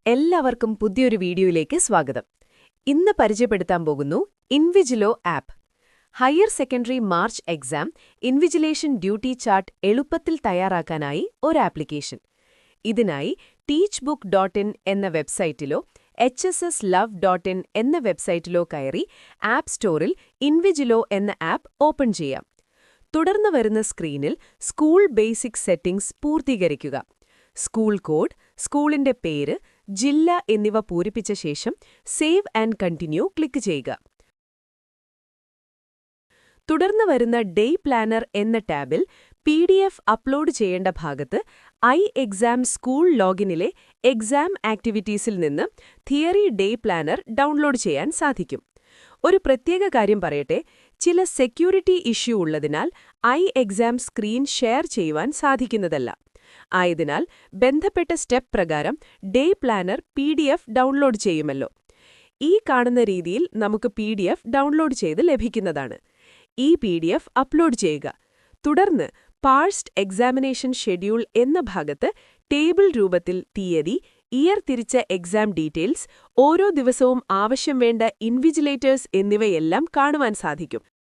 എല്ലാവർക്കും പുതിയൊരു വീഡിയോയിലേക്ക് സ്വാഗതം. ഇന്ന് പരിചയപ്പെടുത്താൻ പോകുന്നു Invigilo app. Higher secondary March exam invigilation duty chart എളുപ്പത്തിൽ തയ്യാറാക്കാനായി ഒരു ആപ്ലിക്കേഷൻ. ഇതിനായി teachbook.in എന്ന വെബ്സൈറ്റിലോ hsslove.in എന്ന വെബ്സൈറ്റിലോ കയറി ആപ്പ് സ്റ്റോറിൽ ഇൻവിജിലോ എന്ന ആപ്പ് ഓപ്പൺ ചെയ്യാം. തുടർന്ന് വരുന്ന സ്ക്രീനിൽ സ്കൂൾ ബേസിക് സെറ്റിംഗ്സ് പൂർത്തീകരിക്കുക. സ്കൂൾ കോഡ്, സ്കൂളിന്റെ പേര്, ജില്ല എന്നിവ പൂരിപ്പിച്ച ശേഷം സേവ് ആൻഡ് കണ്ടിന്യൂ ക്ലിക്ക് ചെയ്യുക. തുടർന്ന് വരുന്ന ഡേ പ്ലാനർ എന്ന ടാബിൽ PDF അപ്ലോഡ് ചെയ്യേണ്ട ഭാഗത്ത് എക്സാം സ്കൂൾ ലോഗിനിലെ എക്സാം ആക്ടിവിറ്റീസിൽ നിന്ന് തിയറി ഡേ പ്ലാനർ ഡൗൺലോഡ് ചെയ്യാൻ സാധിക്കും. ഒരു പ്രത്യേക കാര്യം പറയട്ടെ, ചില സെക്യൂരിറ്റി ഇഷ്യൂ ഉള്ളതിനാൽ എക്സാം സ്ക്രീൻ ഷെയർ ചെയ്യുവാൻ സാധിക്കുന്നതല്ല. ആയതിനാൽ ബന്ധപ്പെട്ട സ്റ്റെപ്പ് പ്രകാരം ഡേ പ്ലാനർ PDF ഡൗൺലോഡ് ചെയ്യുമല്ലോ. ഈ കാണുന്ന രീതിയിൽ നമുക്ക് PDF ഡൗൺലോഡ് ചെയ്ത് ലഭിക്കുന്നതാണ്. ഈ PDF അപ്ലോഡ് ചെയ്യുക. തുടർന്ന് പാഴ്സ്ഡ് എക്സാമിനേഷൻ ഷെഡ്യൂൾ എന്ന ഭാഗത്ത് ടേബിൾ രൂപത്തിൽ തീയതി, ഇയർ തിരിച്ച എക്സാം ഡീറ്റെയിൽസ്, ഓരോ ദിവസവും ആവശ്യം വേണ്ട ഇൻവിജിലേറ്റേഴ്സ് എന്നിവയെല്ലാം കാണുവാൻ സാധിക്കും.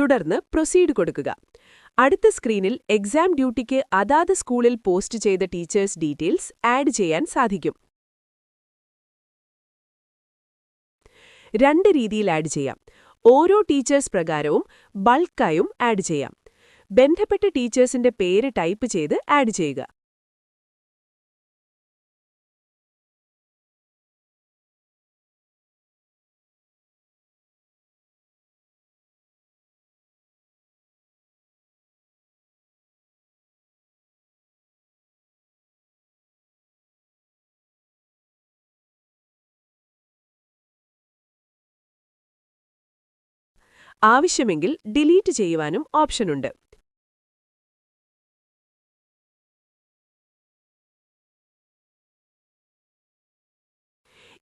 തുടർന്ന് പ്രൊസീഡ് കൊടുക്കുക. അടുത്ത സ്ക്രീനിൽ എക്സാം ഡ്യൂട്ടിക്ക് അതാത് സ്കൂളിൽ പോസ്റ്റ് ചെയ്ത ടീച്ചേഴ്സ് ഡീറ്റെയിൽസ് ആഡ് ചെയ്യാൻ സാധിക്കും. രണ്ട് രീതിയിൽ ആഡ് ചെയ്യാം. ഓരോ ടീച്ചേഴ്സ് പ്രകാരവും ബൾക്കായും ആഡ് ചെയ്യാം. ബന്ധപ്പെട്ട ടീച്ചേഴ്സിന്റെ പേര് ടൈപ്പ് ചെയ്ത് ആഡ് ചെയ്യുക. ആവശ്യമെങ്കിൽ ഡിലീറ്റ് ചെയ്യുവാനും ഓപ്ഷനുണ്ട്.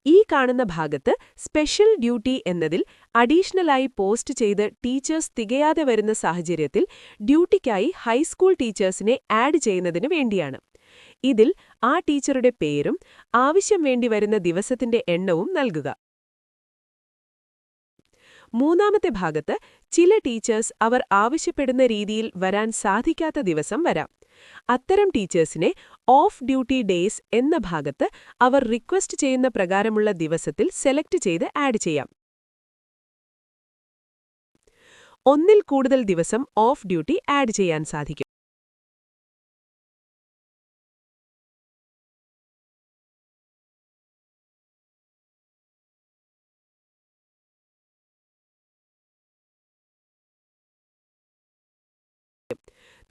ഈ കാണുന്ന ഭാഗത്ത് സ്പെഷ്യൽ ഡ്യൂട്ടി എന്നതിൽ അഡീഷണലായി പോസ്റ്റ് ചെയ്ത് ടീച്ചേഴ്സ് തികയാതെ വരുന്ന സാഹചര്യത്തിൽ ഡ്യൂട്ടിക്കായി ഹൈസ്കൂൾ ടീച്ചേഴ്സിനെ ആഡ് ചെയ്യുന്നതിന് വേണ്ടിയാണ്. ഇതിൽ ആ ടീച്ചറുടെ പേരും ആവശ്യം വേണ്ടിവരുന്ന ദിവസത്തിന്റെ എണ്ണവും നൽകുക. മൂന്നാമത്തെ ഭാഗത്ത് ചില ടീച്ചേഴ്സ് അവർ ആവശ്യപ്പെടുന്ന രീതിയിൽ വരാൻ സാധിക്കാത്ത ദിവസം വരാം. അത്തരം ടീച്ചേഴ്സിനെ ഓഫ് ഡ്യൂട്ടി ഡേയ്സ് എന്ന ഭാഗത്ത് അവർ റിക്വസ്റ്റ് ചെയ്യുന്ന പ്രകാരമുള്ള ദിവസത്തിൽ സെലക്ട് ചെയ്ത് ആഡ് ചെയ്യാം. ഒന്നിൽ കൂടുതൽ ദിവസം ഓഫ് ഡ്യൂട്ടി ആഡ് ചെയ്യാൻ സാധിക്കും.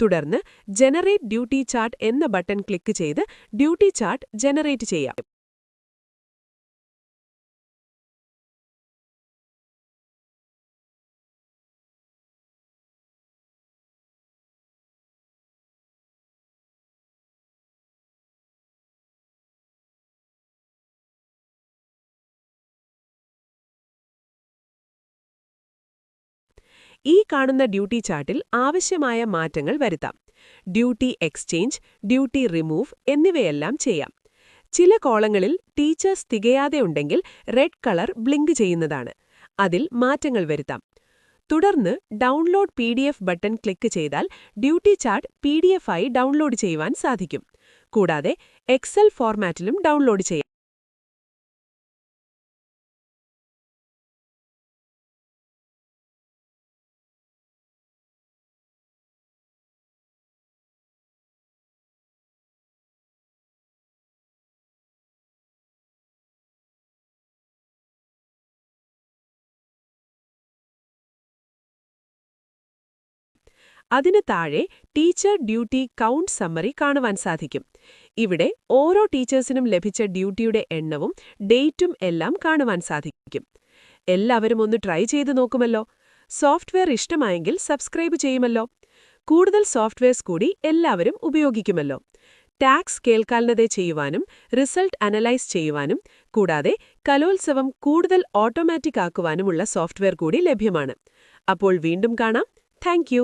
തുടർന്ന് ജനറേറ്റ് ഡ്യൂട്ടി ചാർട്ട് എന്ന ബട്ടൺ ക്ലിക്ക് ചെയ്ത് ഡ്യൂട്ടി ചാർട്ട് ജനറേറ്റ് ചെയ്യാം. ഈ കാണുന്ന ഡ്യൂട്ടി ചാർട്ടിൽ ആവശ്യമായ മാറ്റങ്ങൾ വരുത്താം. ഡ്യൂട്ടി എക്സ്ചേഞ്ച്, ഡ്യൂട്ടി റിമൂവ് എന്നിവയെല്ലാം ചെയ്യാം. ചില കോളങ്ങളിൽ ടീച്ചേഴ്സ് തികയാതെ ഉണ്ടെങ്കിൽ റെഡ് കളർ ബ്ലിങ്ക് ചെയ്യുന്നതാണ്. അതിൽ മാറ്റങ്ങൾ വരുത്താം. തുടർന്ന് ഡൗൺലോഡ് PDF ബട്ടൺ ക്ലിക്ക് ചെയ്താൽ ഡ്യൂട്ടി ചാർട്ട് PDF ആയി ഡൗൺലോഡ് ചെയ്യുവാൻ സാധിക്കും. കൂടാതെ എക്സൽ ഫോർമാറ്റിലും ഡൗൺലോഡ് ചെയ്യാം. അതിന് താഴെ ടീച്ചർ ഡ്യൂട്ടി കൗണ്ട് സമ്മറി കാണുവാൻ സാധിക്കും. ഇവിടെ ഓരോ ടീച്ചേഴ്സിനും ലഭിച്ച ഡ്യൂട്ടിയുടെ എണ്ണവും ഡേറ്റും എല്ലാം കാണുവാൻ സാധിക്കും. എല്ലാവരും ഒന്ന് ട്രൈ ചെയ്ത് നോക്കുമല്ലോ. സോഫ്റ്റ്വെയർ ഇഷ്ടമായെങ്കിൽ സബ്സ്ക്രൈബ് ചെയ്യുമല്ലോ. കൂടുതൽ സോഫ്റ്റ്വെയർസ് കൂടി എല്ലാവരും ഉപയോഗിക്കുമല്ലോ. ടാക്സ് കേൾക്കാൽനതെ ചെയ്യുവാനും റിസൾട്ട് അനലൈസ് ചെയ്യുവാനും കൂടാതെ കലോത്സവം കൂടുതൽ ഓട്ടോമാറ്റിക് ആക്കുവാനുമുള്ള സോഫ്റ്റ്വെയർ കൂടി ലഭ്യമാണ്. അപ്പോൾ വീണ്ടും കാണാം. Thank you.